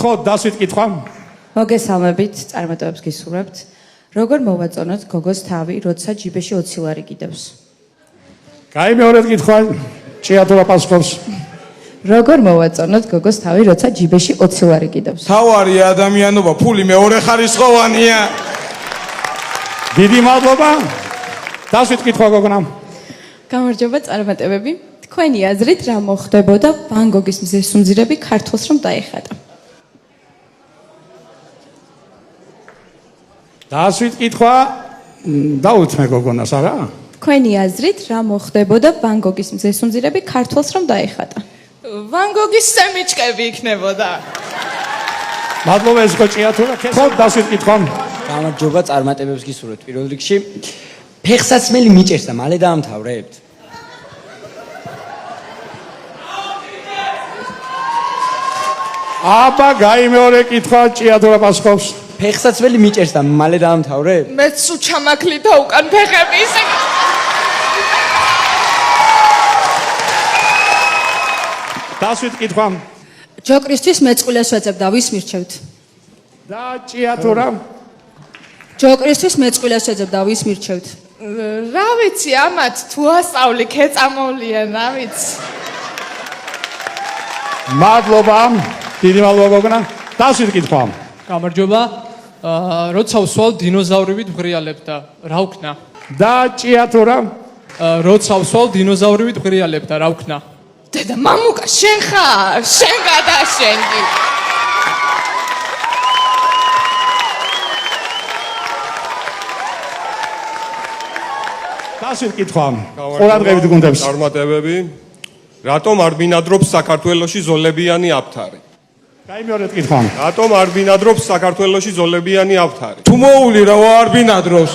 ხო, დასვით კითხვა. მოგესალმებით, წარმატებებს გისურვებთ. როგორ მოვაწონოთ გოგოს თავი, როცა ჯიბეში 20 ლარი კიდევს? კაი, მეორე კითხვა. ჭიათურა პასუხობს. როგორ მოვაწონოთ გოგოს თავი, როცა ჯიბეში 20 ლარი კიდევს? თავარი ადამიანობა, ფული მეორე ხარისხოვანია. დიდი მადლობა. დასვით კითხვა გოგონა. გამარჯობა, წარმატებები. თქვენი აზრით რა მოხდებოდა ვან გოგის მზესუმზირები ქართულს რომ დაეხატა? დასვით კითხვა. დაუთმე გოგონას, არა? თქვენი აზრით რა მოხდებოდა ვან გოგის მზესუმზირები ქართულს რომ დაეხატა? ვან გოგის სემიჩკები იქნებოდა. მადლობა ეს ხო ჭიათურა. ხო, დასვით კითხვა. გამარჯობა, წარმატებებს გისურვებთ პირველ რიგში. ფეხსაცმელი მიჭერს და მალე დაამთავრებთ? აბა, გაი მეორე კითხვა, ჭიათურა პასუხობს. ფეხსაცმელი მიჭერს და მალე დაამთავრებთ? მეც უჩამაქლითა უკან ფეხები ისე. დასვით კითხვა. ჯოკრისთვის მეწყვილეს ვეძებ და ვის მირჩევთ? და ჭიათურა. ჯოკრისთვის მეწყვილეს ვეძებ და ვის მირჩევთ? რა ვიცი, ამათ თუ ასწავლი, ქეწამოვლიან, რა ვიცი. მადლობა. დიდი მადლობა გოგონა. დასვით კითხვა. გამარჯობა. როცა ვსვალ დინოზავრებით ვღრიალებდა, რა ვქნა? და ჭიათურა. როცა ვსვალ დინოზავრებით ვღრიალებდა, რა ვქნა? დედა მამუკა, შენ ხარ, შენ გადაშენდი. დასვით კითხვა. ყურადღებით გუნდებს. წარმატებები. რატომ არ ბინადრობს საქართველოში ზოლებიანი აფთარი? გაი მეორე კითხვა. რატომ არ ბინადრობს საქართველოში ზოლებიანი აფთარი? თუ მოული რა არ ბინადრობს.